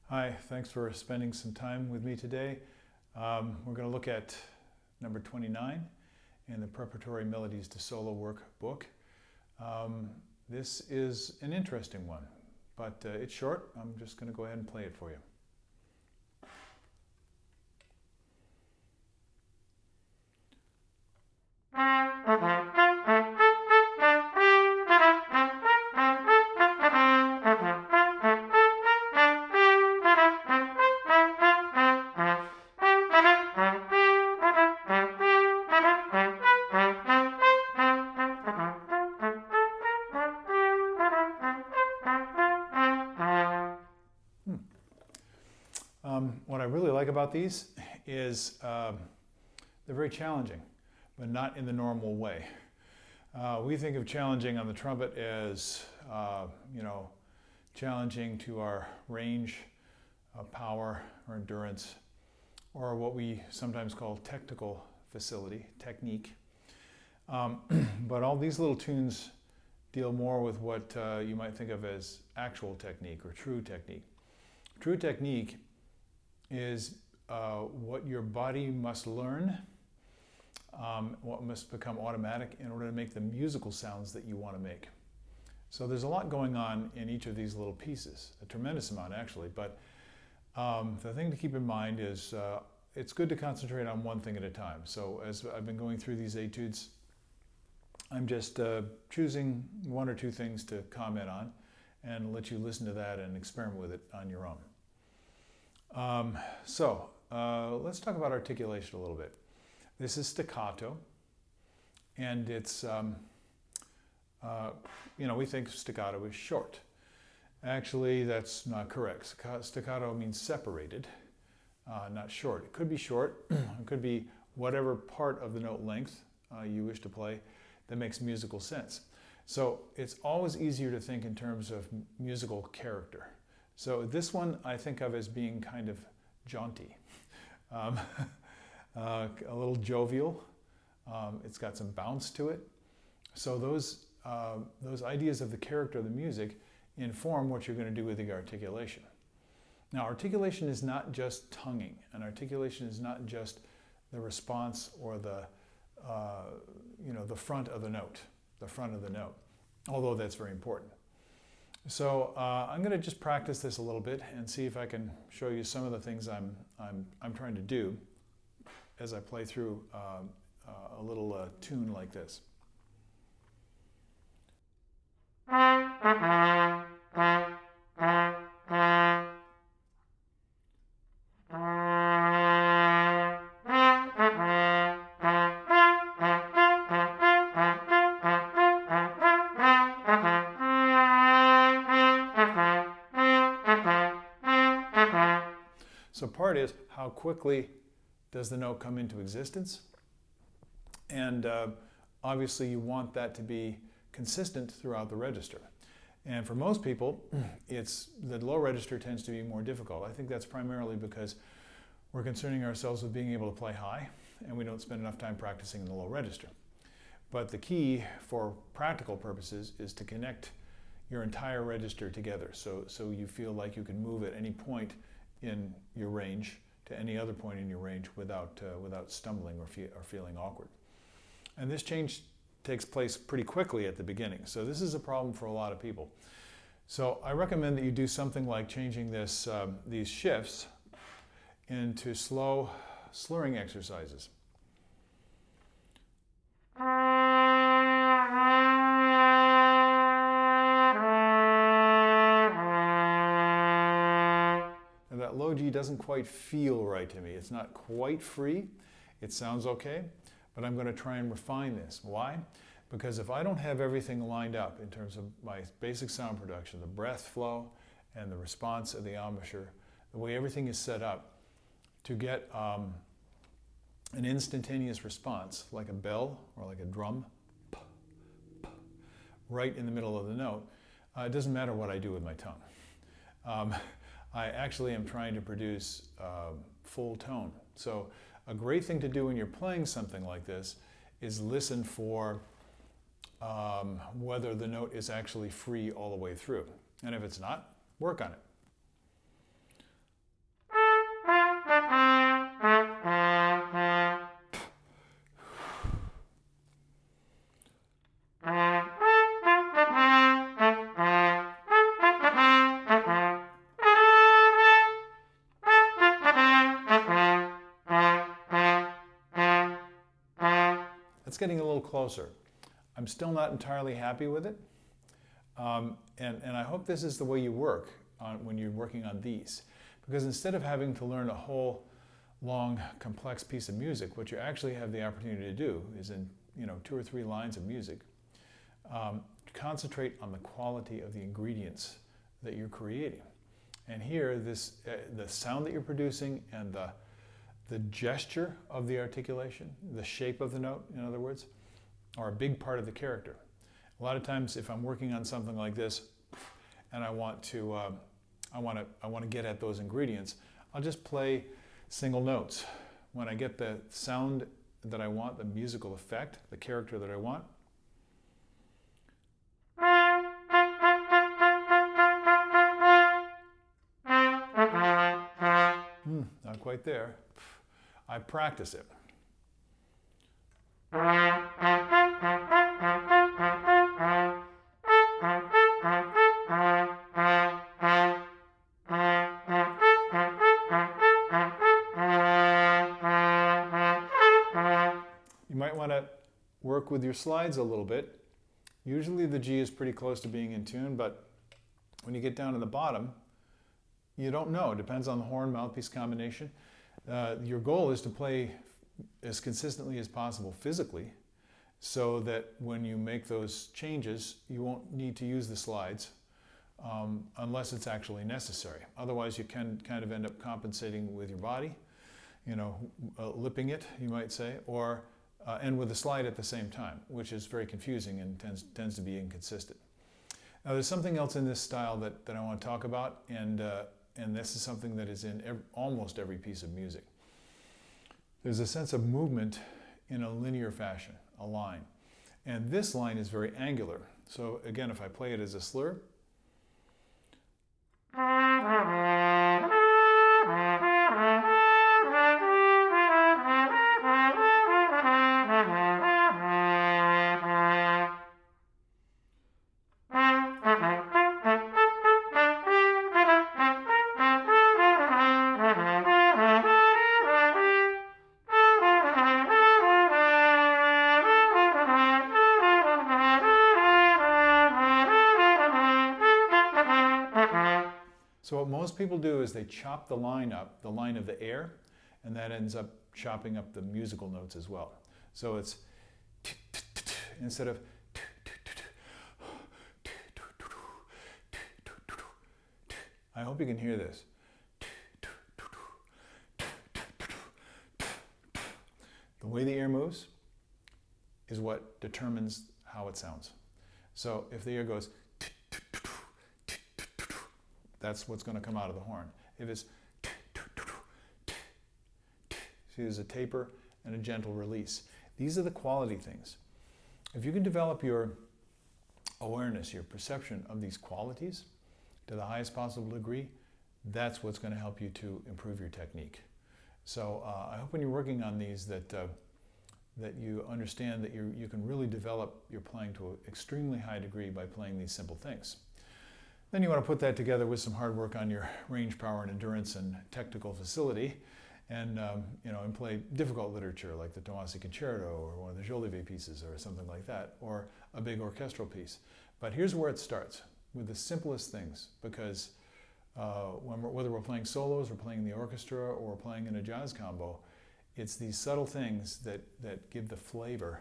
Hi, thanks for spending some time with me today. We're going to look at number 29 in the Preparatory Melodies to Solo Work book. This is an interesting one, but it's short. I'm just going to go ahead and play it for you. What I really like about these is they're very challenging, but not in the normal way. We think of challenging on the trumpet as, challenging to our range, power, or endurance, or what we sometimes call technical facility, technique. But all these little tunes deal more with what you might think of as actual technique or true technique. True technique is what your body must learn, what must become automatic in order to make the musical sounds that you want to make. So there's a lot going on in each of these little pieces, a tremendous amount actually, but the thing to keep in mind is it's good to concentrate on one thing at a time. So as I've been going through these etudes, I'm just choosing one or two things to comment on and let you listen to that and experiment with it on your own. Let's talk about articulation a little bit. This is staccato, and it's, we think staccato is short. Actually, that's not correct. Staccato means separated, not short. It could be short, it could be whatever part of the note length you wish to play that makes musical sense. So it's always easier to think in terms of musical character. So this one I think of as being kind of jaunty, a little jovial. It's got some bounce to it. So those ideas of the character of the music inform what you're going to do with the articulation. Now, articulation is not just tonguing, and articulation is not just the response or the front of the note, although that's very important. So I'm going to just practice this a little bit and see if I can show you some of the things I'm trying to do as I play through a little tune like this. So part is how quickly does the note come into existence, and obviously you want that to be consistent throughout the register. And for most people, the low register tends to be more difficult. I think that's primarily because we're concerning ourselves with being able to play high, and we don't spend enough time practicing in the low register. But the key for practical purposes is to connect your entire register together, so you feel like you can move at any point in your range to any other point in your range without stumbling or feeling awkward. And this change takes place pretty quickly at the beginning. So this is a problem for a lot of people. So I recommend that you do something like changing these shifts into slow slurring exercises. That low G doesn't quite feel right to me. It's not quite free. It sounds okay, but I'm going to try and refine this. Why? Because if I don't have everything lined up in terms of my basic sound production, the breath flow and the response of the embouchure, the way everything is set up to get an instantaneous response, like a bell or like a drum, right in the middle of the note, it doesn't matter what I do with my tongue. I actually am trying to produce full tone. So a great thing to do when you're playing something like this is listen for whether the note is actually free all the way through. And if it's not, work on it. it's getting a little closer. I'm still not entirely happy with it. And I hope this is the way you work when you're working on these. Because instead of having to learn a whole long, complex piece of music, what you actually have the opportunity to do is in 2 or 3 lines of music, concentrate on the quality of the ingredients that you're creating. And here, the sound that you're producing and the gesture of the articulation, the shape of the note, in other words, are a big part of the character. A lot of times, if I'm working on something like this, and I want to get at those ingredients, I'll just play single notes. When I get the sound that I want, the musical effect, the character that I want, not quite there. I practice it. You might want to work with your slides a little bit. Usually the G is pretty close to being in tune, but when you get down to the bottom, you don't know. It depends on the horn-mouthpiece combination. Your goal is to play as consistently as possible physically, so that when you make those changes, you won't need to use the slides unless it's actually necessary. Otherwise, you can kind of end up compensating with your body, lipping it, you might say, or and with the slide at the same time, which is very confusing and tends to be inconsistent. Now, there's something else in this style that I want to talk about, and this is something that is in almost every piece of music. There's a sense of movement in a linear fashion, a line. And this line is very angular. So again, if I play it as a slur, so what most people do is they chop the line up, the line of the air, and that ends up chopping up the musical notes as well. So it's instead of I hope you can hear this. The way the air moves is what determines how it sounds. So if the air goes, that's what's going to come out of the horn. If it's, see, there's a taper and a gentle release. These are the quality things. If you can develop your awareness, your perception of these qualities to the highest possible degree, that's what's going to help you to improve your technique. So I hope when you're working on these that you understand that you can really develop your playing to an extremely high degree by playing these simple things. Then you want to put that together with some hard work on your range, power, and endurance and technical facility, and and play difficult literature like the Tomasi Concerto or one of the Jolivet pieces or something like that, or a big orchestral piece. But here's where it starts, with the simplest things, because whether we're playing solos or playing in the orchestra or playing in a jazz combo, it's these subtle things that give the flavor,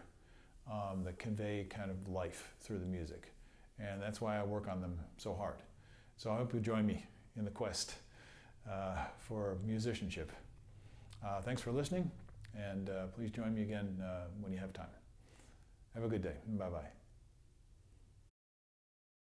that convey kind of life through the music. And that's why I work on them so hard. So I hope you join me in the quest for musicianship. Thanks for listening, and please join me again when you have time. Have a good day. Bye-bye.